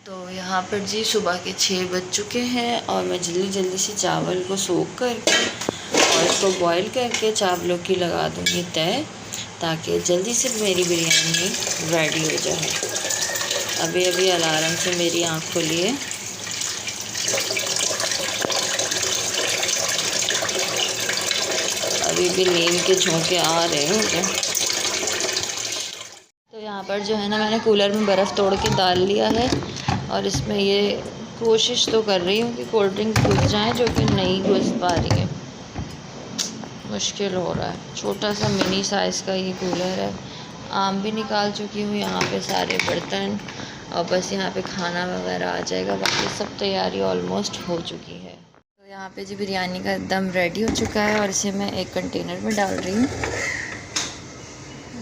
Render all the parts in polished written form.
तो यहाँ पर जी सुबह के 6 बज चुके हैं और मैं जल्दी जल्दी से चावल को सोख करके और इसको बॉईल करके चावलों की लगा दूँगी तय, ताकि जल्दी से मेरी बिरयानी रेडी हो जाए। अभी अभी अलार्म से मेरी आँख खुली है। अभी भी नींद के झोंके आ रहे हैं मुझे। तो यहाँ पर जो है ना, मैंने कूलर में बर्फ़ तोड़ के डाल लिया है और इसमें ये कोशिश तो कर रही हूँ कि कोल्ड ड्रिंक घुस जाए, जो कि नहीं घुस पा रही है। मुश्किल हो रहा है। छोटा सा मिनी साइज़ का ये कूलर है। आम भी निकाल चुकी हूँ, यहाँ पे सारे बर्तन, और बस यहाँ पे खाना वगैरह आ जाएगा। बाकी सब तैयारी ऑलमोस्ट हो चुकी है। तो यहाँ पे जी बिरयानी का दम रेडी हो चुका है और इसे मैं एक कंटेनर में डाल रही हूँ।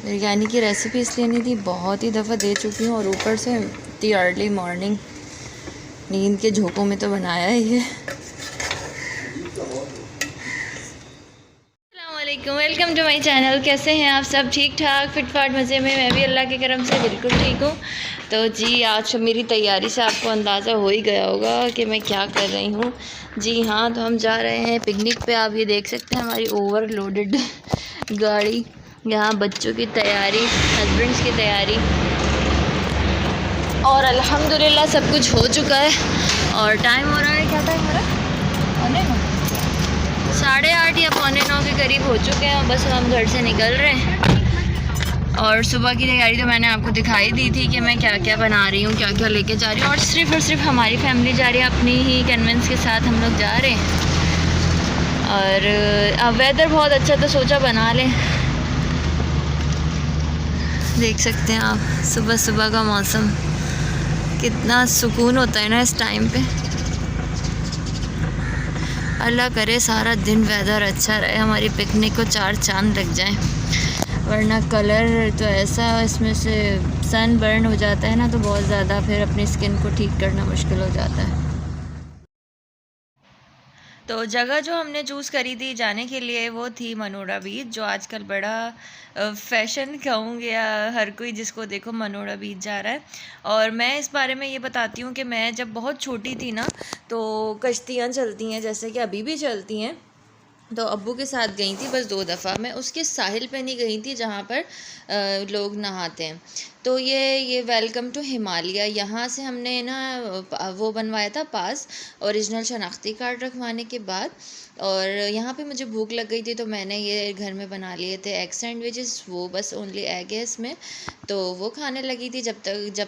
बिरयानी की रेसिपी इसलिए नहीं थी, बहुत ही दफ़ा दे चुकी हूँ और ऊपर से इतनी अर्ली मॉर्निंग नींद के झोंकों में तो बनाया ही है। Welcome to my channel. कैसे हैं आप सब? ठीक ठाक, फिट फाट, मज़े में। मैं भी अल्लाह के करम से बिल्कुल ठीक हूँ। तो जी आज मेरी तैयारी से आपको अंदाज़ा हो ही गया होगा कि मैं क्या कर रही हूँ। जी हाँ, तो हम जा रहे हैं पिकनिक पे। आप ये देख सकते हैं हमारी ओवरलोडेड गाड़ी। यहाँ बच्चों की तैयारी, हस्बैंड्स की तैयारी, और अल्हम्दुलिल्लाह सब कुछ हो चुका है। और टाइम हो रहा है, क्या टाइम हो रहा है? 8:30 या 8:45 के करीब हो चुके हैं और बस हम घर से निकल रहे हैं। और सुबह की तैयारी तो मैंने आपको दिखाई दी थी कि मैं क्या क्या बना रही हूँ, क्या क्या लेके जा रही हूँ। और सिर्फ हमारी फैमिली जा रही है, अपनी ही कन्वेंस के साथ हम लोग जा रहे हैं। और अब वेदर बहुत अच्छा, तो सोचा बना लें। देख सकते हैं आप सुबह सुबह का मौसम, कितना सुकून होता है ना इस टाइम पे। अल्लाह करे सारा दिन वेदर अच्छा रहे, हमारी पिकनिक को 4 चांद लग जाएं। वरना कलर तो ऐसा इसमें से सन बर्न हो जाता है ना, तो बहुत ज़्यादा फिर अपनी स्किन को ठीक करना मुश्किल हो जाता है। तो जगह जो हमने चूज़ करी थी जाने के लिए वो थी मनोड़ा बीच, जो आजकल बड़ा फ़ैशन कहूँगी, या हर कोई जिसको देखो मनोड़ा बीच जा रहा है। और मैं इस बारे में ये बताती हूँ कि मैं जब बहुत छोटी थी ना, तो कश्तियाँ चलती हैं, जैसे कि अभी भी चलती हैं। तो अब्बू के साथ गई थी बस 2 दफ़ा। मैं उसके साहिल पे नहीं गई थी जहाँ पर लोग नहाते हैं। तो ये वेलकम टू हिमालय, यहाँ से हमने ना वो बनवाया था पास, ओरिजिनल शनाख्ती कार्ड रखवाने के बाद। और यहाँ पे मुझे भूख लग गई थी, तो मैंने ये घर में बना लिए थे एग सैंडविचेस। वो बस ओनली एग है इसमें, तो वो खाने लगी थी जब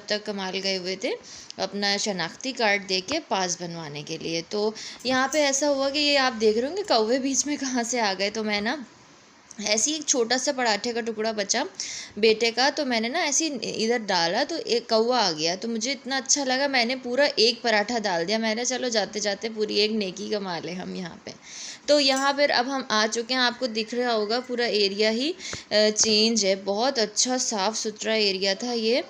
तक कमाल गए हुए थे अपना शनाख्ती कार्ड दे के पास बनवाने के लिए। तो यहाँ पे ऐसा हुआ कि ये आप देख रहे होंगे कौवे बीच में कहाँ से आ गए। तो मैं ना ऐसे ही एक छोटा सा पराठे का टुकड़ा बचा बेटे का, तो मैंने ना ऐसे इधर डाला तो एक कौवा आ गया। तो मुझे इतना अच्छा लगा, मैंने पूरा एक पराठा डाल दिया। मैंने चलो जाते जाते पूरी एक नेकी कमा ले हम यहाँ पे। तो यहाँ पर अब हम आ चुके हैं, आपको दिख रहा होगा पूरा एरिया ही चेंज है। बहुत अच्छा साफ़ सुथरा एरिया था ये।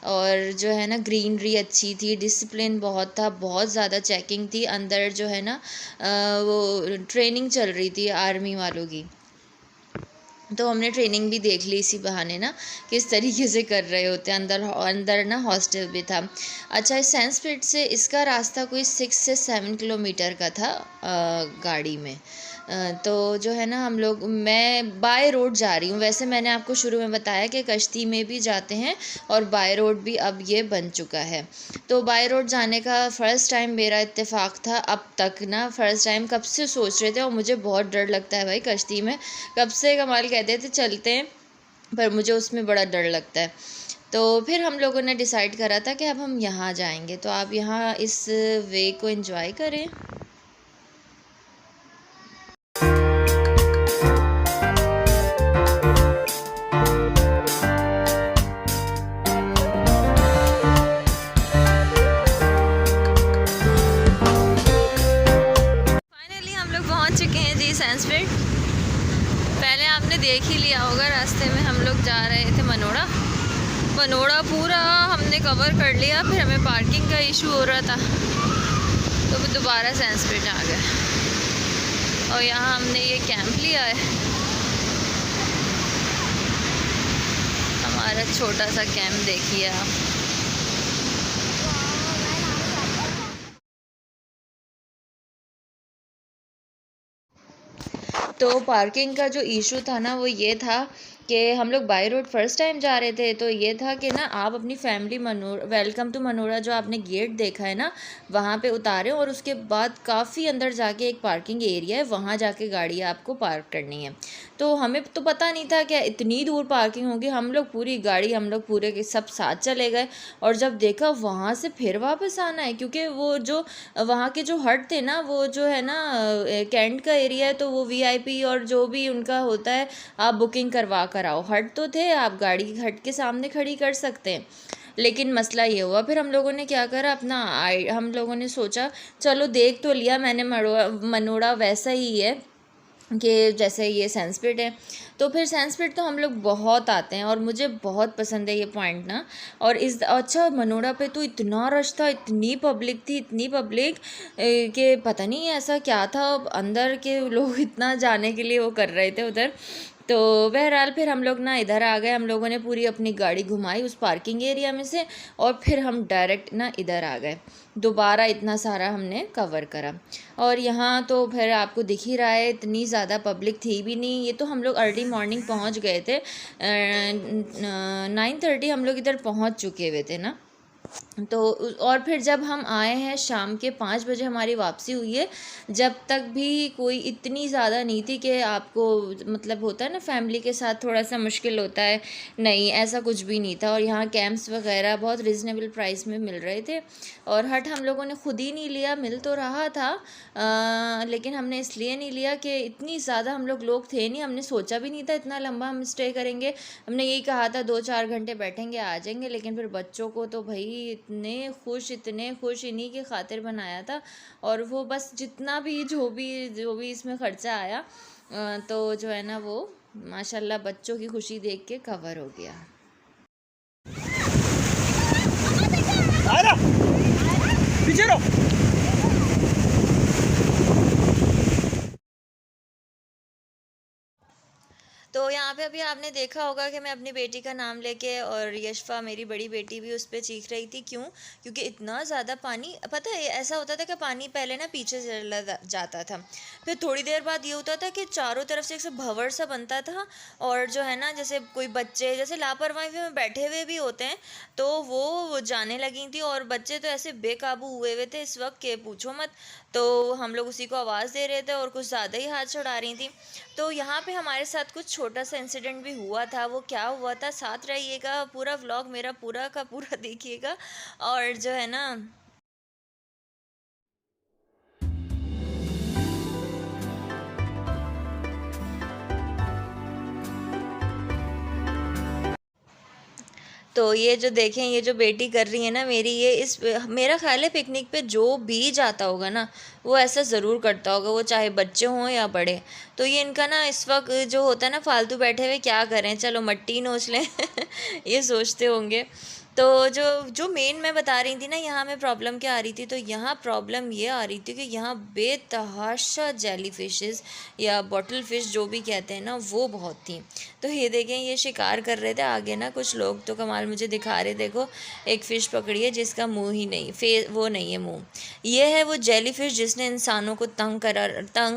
और जो है ना ग्रीनरी अच्छी थी, डिसिप्लिन बहुत था, बहुत ज़्यादा चेकिंग थी। अंदर जो है ना वो ट्रेनिंग चल रही थी आर्मी वालों की, तो हमने ट्रेनिंग भी देख ली इसी बहाने ना, किस तरीके से कर रहे होते हैं। अंदर ना हॉस्टल भी था। अच्छा, इस सैंसफील्ड से इसका रास्ता कोई 6 से 7 किलोमीटर का था गाड़ी में। तो जो है ना मैं बाय रोड जा रही हूँ। वैसे मैंने आपको शुरू में बताया कि कश्ती में भी जाते हैं और बाय रोड भी अब ये बन चुका है। तो बाय रोड जाने का फ़र्स्ट टाइम मेरा इत्तेफाक था अब तक ना। फ़र्स्ट टाइम कब से सोच रहे थे, और मुझे बहुत डर लगता है भाई कश्ती में। कब से कमाल कहते थे चलते हैं, पर मुझे उसमें बड़ा डर लगता है। तो फिर हम लोगों ने डिसाइड करा था कि अब हम यहाँ जाएंगे। तो आप यहाँ इस वे को एंजॉय करें। सैंसफील्ड पहले आपने देख ही लिया होगा। रास्ते में हम लोग जा रहे थे मनोड़ा पूरा हमने कवर कर लिया। फिर हमें पार्किंग का इशू हो रहा था, तो फिर दोबारा सैंसफील्ड आ गए। और यहाँ हमने ये कैंप लिया है, हमारा छोटा सा कैंप देखिए आप। तो पार्किंग का जो इशू था ना वो ये था कि हम लोग बाय रोड फर्स्ट टाइम जा रहे थे। तो ये था कि ना आप अपनी फैमिली वेलकम टू मनोरा जो आपने गेट देखा है ना वहाँ पे उतारें, और उसके बाद काफ़ी अंदर जाके एक पार्किंग एरिया है, वहाँ जाके गाड़ी आपको पार्क करनी है। तो हमें तो पता नहीं था कि इतनी दूर पार्किंग होगी। हम लोग पूरी गाड़ी हम लोग पूरे के सब साथ चले गए, और जब देखा वहाँ से फिर वापस आना है, क्योंकि वो जो वहाँ के जो हट थे ना वो जो है ना कैंट का एरिया है, तो वो वीआईपी और जो भी उनका होता है आप बुकिंग करवा कर आओ। हट तो थे, आप गाड़ी हट के सामने खड़ी कर सकते हैं, लेकिन मसला ये हुआ। फिर हम लोगों ने क्या करा, हम लोगों ने सोचा चलो देख तो लिया मैंने मनोड़ा वैसा ही है कि जैसे ये सैंसपिट है। तो फिर सैंसपिट तो हम लोग बहुत आते हैं और मुझे बहुत पसंद है ये पॉइंट ना। और इस अच्छा मनोड़ा पे तो इतना रश था, इतनी पब्लिक थी, इतनी पब्लिक कि पता नहीं ऐसा क्या था, अंदर के लोग इतना जाने के लिए वो कर रहे थे उधर। तो बहरहाल फिर हम लोग ना इधर आ गए, हम लोगों ने पूरी अपनी गाड़ी घुमाई उस पार्किंग एरिया में से, और फिर हम डायरेक्ट ना इधर आ गए। दोबारा इतना सारा हमने कवर करा। और यहाँ तो फिर आपको दिख ही रहा है इतनी ज़्यादा पब्लिक थी भी नहीं। ये तो हम लोग अर्ली मॉर्निंग पहुँच गए थे, 9:30 हम लोग इधर पहुँच चुके हुए थे ना। तो और फिर जब हम आए हैं शाम के 5 बजे हमारी वापसी हुई है। जब तक भी कोई इतनी ज़्यादा नहीं थी कि आपको मतलब होता है ना फैमिली के साथ थोड़ा सा मुश्किल होता है, नहीं ऐसा कुछ भी नहीं था। और यहाँ कैंप्स वगैरह बहुत रिजनेबल प्राइस में मिल रहे थे। और हट हम लोगों ने खुद ही नहीं लिया, मिल तो रहा था लेकिन हमने इसलिए नहीं लिया कि इतनी ज़्यादा हम लोग थे नहीं, हमने सोचा भी नहीं था इतना लंबा हम स्टे करेंगे। हमने यही कहा था 2-4 घंटे बैठेंगे आ जाएंगे, लेकिन फिर बच्चों को तो भाई इतने खुश इन्हीं के खातिर बनाया था। और वो बस जितना भी जो भी इसमें ख़र्चा आया तो जो है ना वो माशाल्लाह बच्चों की खुशी देख के कवर हो गया। पीछे रहो। तो यहाँ पे अभी आपने देखा होगा कि मैं अपनी बेटी का नाम लेके, और यशफा मेरी बड़ी बेटी भी उस पर चीख रही थी। क्यों? क्योंकि इतना ज़्यादा पानी, पता है ऐसा होता था कि पानी पहले ना पीछे चला जाता था, फिर थोड़ी देर बाद ये होता था कि चारों तरफ से एक भंवर सा बनता था। और जो है ना जैसे कोई बच्चे जैसे लापरवाही में बैठे हुए भी होते हैं, तो वो जाने लगी थी। और बच्चे तो ऐसे बेकाबू हुए हुए थे इस वक्त के पूछो मत। तो हम लोग उसी को आवाज़ दे रहे थे और कुछ ज़्यादा ही हाथ चढ़ा रही थी। तो यहाँ पे हमारे साथ कुछ छोटा सा इंसिडेंट भी हुआ था। वो क्या हुआ था, साथ रहिएगा, पूरा व्लॉग मेरा पूरा का पूरा देखिएगा। और जो है ना तो ये जो देखें, ये जो बेटी कर रही है ना मेरी, ये इस मेरा ख्याल है पिकनिक पे जो भी जाता होगा ना वो ऐसा ज़रूर करता होगा, वो चाहे बच्चे हों या बड़े। तो ये इनका ना इस वक्त जो होता है ना फालतू बैठे हुए क्या करें, चलो मट्टी नोच लें ये सोचते होंगे। तो जो जो मेन मैं बता रही थी ना यहाँ में प्रॉब्लम क्या आ रही थी, तो यहाँ प्रॉब्लम ये आ रही थी कि यहाँ बेतहाशा जेली फिशेस या बॉटल फिश जो भी कहते हैं ना वो बहुत थी। तो ये देखें ये शिकार कर रहे थे आगे ना कुछ लोग, तो कमाल मुझे दिखा रहे, देखो एक फ़िश पकड़ी है जिसका मुंह ही नहीं, वो नहीं है मुंह। ये है वो जेली फिश जिसने इंसानों को तंग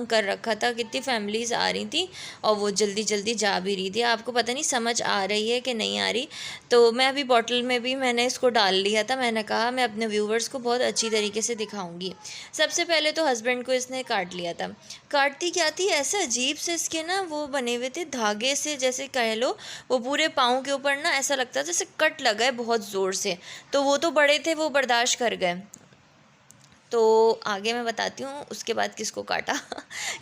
कर रखा था। कितनी फैमिलीज़ आ रही थी और वो जल्दी जल्दी जा भी रही थी। आपको पता नहीं समझ आ रही है कि नहीं आ रही। तो मैं अभी बॉटल में भी मैंने इसको डाल लिया था, मैंने कहा मैं अपने व्यूवर्स को बहुत अच्छी तरीके से दिखाऊंगी। सबसे पहले तो हस्बैंड को इसने काट लिया था। काटती क्या थी, ऐसे अजीब से इसके ना वो बने हुए थे धागे से, जैसे कह लो वो पूरे पाँव के ऊपर ना ऐसा लगता था जैसे कट लगा है बहुत ज़ोर से। तो वो तो बड़े थे, वो बर्दाश्त कर गए। तो आगे मैं बताती हूँ उसके बाद किसको काटा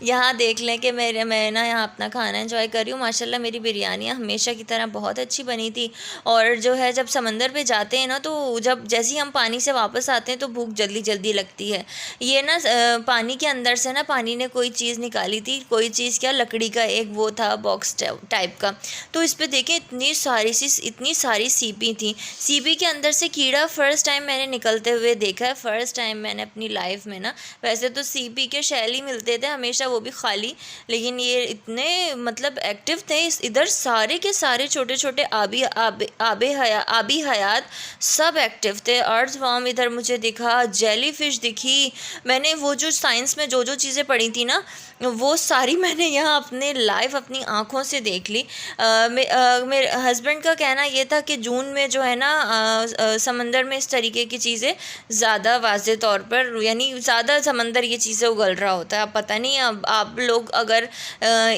यहाँ देख लें कि मैं ना यहाँ अपना खाना एंजॉय कर रही हूँ। माशाल्लाह मेरी बिरयानियाँ हमेशा की तरह बहुत अच्छी बनी थी। और जो है जब समंदर पे जाते हैं ना, तो जब जैसे ही हम पानी से वापस आते हैं तो भूख जल्दी जल्दी लगती है। ये ना पानी के अंदर से ना पानी ने कोई चीज़ निकाली थी, कोई चीज़ क्या, लकड़ी का एक वो था बॉक्स टाइप का। तो इस पर देखें इतनी सारी सीपी थी। सीपी के अंदर से कीड़ा फ़र्स्ट टाइम मैंने निकलते हुए देखा है, फ़र्स्ट टाइम मैंने अपनी अपनी लाइफ में ना। वैसे तो सीपी के शैल ही मिलते थे हमेशा, वो भी खाली, लेकिन ये इतने मतलब एक्टिव थे। इधर सारे के सारे छोटे छोटे आबी हयात सब एक्टिव थे। अर्थवर्म इधर मुझे दिखा, जेली फिश दिखी। मैंने वो जो साइंस में जो जो चीज़ें पढ़ी थी ना, वो सारी मैंने यहाँ अपने लाइव अपनी आँखों से देख ली। मेरे हस्बैंड का कहना ये था कि जून में जो है ना समंदर में इस तरीके की चीज़ें ज़्यादा वाज़े तौर पर, यानी ज़्यादा समंदर ये चीज़ें उगल रहा होता है। अब पता नहीं, अब आप लोग अगर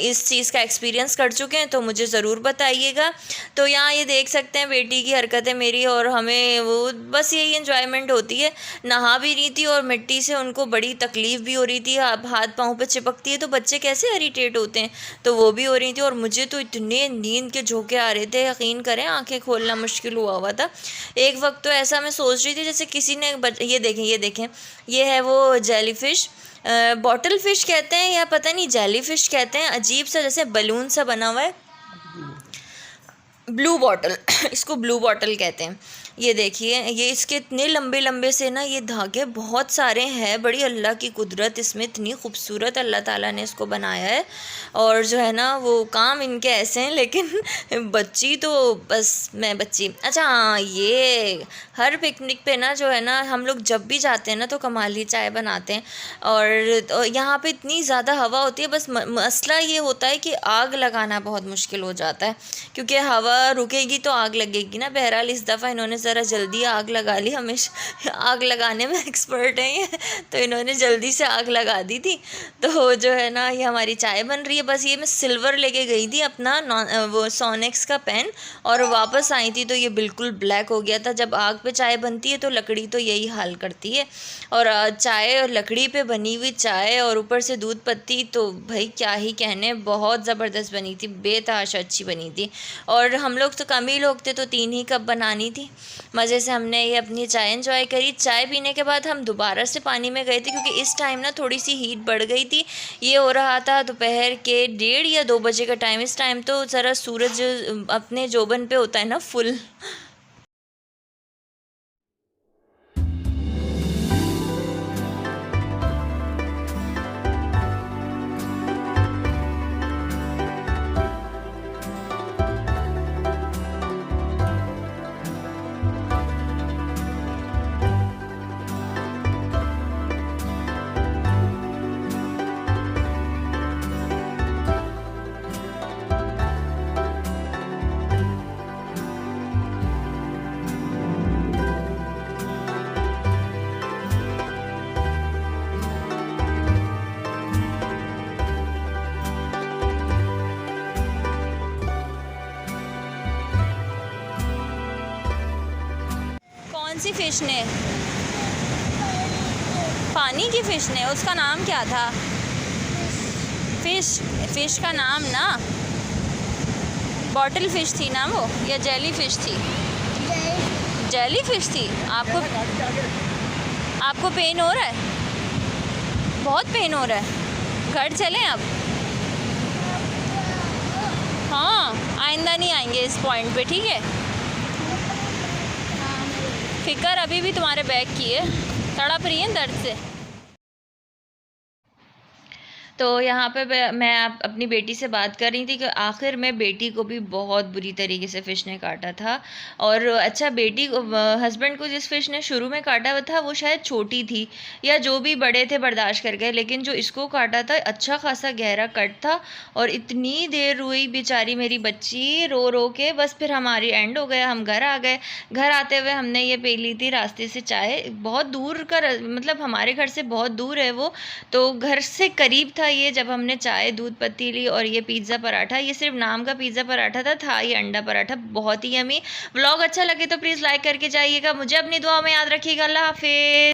इस चीज़ का एक्सपीरियंस कर चुके हैं तो मुझे ज़रूर बताइएगा। तो यहाँ ये देख सकते हैं बेटी की हरकतें मेरी, और हमें वो बस यही इन्जॉयमेंट होती है। नहा भी रही थी और मिट्टी से उनको बड़ी तकलीफ़ भी हो रही थी, अब हाथ पाँव पे चिपकती है तो बच्चे कैसे इरिटेट होते हैं, तो वो भी हो रही थी। और मुझे तो इतने नींद के झोंके आ रहे थे, यकीन करें आंखें खोलना मुश्किल हुआ था। एक वक्त तो ऐसा मैं सोच रही थी जैसे किसी ने ये देखें ये है वो जेली फ़िश, बॉटल फ़िश कहते हैं या पता नहीं जेली फ़िश कहते हैं, अजीब सा जैसे बलून सा बना हुआ है, ब्लू बॉटल इसको ब्लू बॉटल कहते हैं। ये देखिए, ये इसके इतने लंबे लंबे से ना ये धागे बहुत सारे हैं, बड़ी अल्लाह की कुदरत इसमें, इतनी खूबसूरत अल्लाह ताला ने इसको बनाया है। और जो है ना वो काम इनके ऐसे हैं, लेकिन बच्ची तो बस मैं बच्ची। अच्छा हाँ, ये हर पिकनिक पे ना जो है ना हम लोग जब भी जाते हैं ना तो कमाली चाय बनाते हैं, और तो यहाँ पे इतनी ज़्यादा हवा होती है, बस मसला ये होता है कि आग लगाना बहुत मुश्किल हो जाता है, क्योंकि हवा रुकेगी तो आग लगेगी ना। बहरहाल इस दफ़ा इन्होंने ज़रा जल्दी आग लगा ली, हमेशा आग लगाने में एक्सपर्ट हैं ये, तो इन्होंने जल्दी से आग लगा दी थी। तो जो है ना ये हमारी चाय बन रही है। बस ये मैं सिल्वर लेके गई थी अपना वो सोनेक्स का पेन, और वापस आई थी तो ये बिल्कुल ब्लैक हो गया था। जब आग पे चाय बनती है तो लकड़ी तो यही हाल करती है, और चाय और लकड़ी पे बनी हुई चाय और ऊपर से दूध पत्ती, तो भाई क्या ही कहने, बहुत ज़बरदस्त बनी थी, बेतहाशा अच्छी बनी थी। और हम लोग तो कम ही लोग थे तो 3 ही कप बनानी थी। मज़े से हमने ये अपनी चाय एंजॉय करी। चाय पीने के बाद हम दोबारा से पानी में गए थे, क्योंकि इस टाइम ना थोड़ी सी हीट बढ़ गई थी। ये हो रहा था दोपहर के 1:30 या 2 बजे का टाइम। इस टाइम तो ज़रा सूरज अपने जोबन पे होता है ना फुल। कौन सी फ़िश ने, पानी की फ़िश ने, उसका नाम क्या था? फ़िश का नाम ना, बॉटल फ़िश थी ना वो, या जेली फ़िश थी? जेली फ़िश थी। आपको पेन हो रहा है? बहुत पेन हो रहा है? घर चलें अब? हाँ, आइंदा नहीं आएंगे इस पॉइंट पे, ठीक है? फ़िक्र अभी भी तुम्हारे बैग की है, तड़प रही है दर्द से। तो यहाँ पे मैं अपनी बेटी से बात कर रही थी कि आखिर में बेटी को भी बहुत बुरी तरीके से फ़िश ने काटा था। और अच्छा, बेटी को, हस्बैंड को जिस फ़िश ने शुरू में काटा था वो शायद छोटी थी, या जो भी बड़े थे बर्दाश्त कर गए, लेकिन जो इसको काटा था अच्छा खासा गहरा कट था। और इतनी देर रोई बेचारी मेरी बच्ची, रो रो के, बस फिर हमारी एंड हो गया, हम घर आ गए। घर आते हुए हमने ये पी ली थी रास्ते से चाय, बहुत दूर का मतलब हमारे घर से बहुत दूर है वो, तो घर से करीब था ये। जब हमने चाय दूध पत्ती ली और ये पिज़्ज़ा पराठा, ये सिर्फ नाम का पिज़्ज़ा पराठा था ये अंडा पराठा, बहुत ही यमी। व्लॉग अच्छा लगे तो प्लीज़ लाइक करके जाइएगा, मुझे अपनी दुआ में याद रखिएगा। अल्लाह हाफिज़।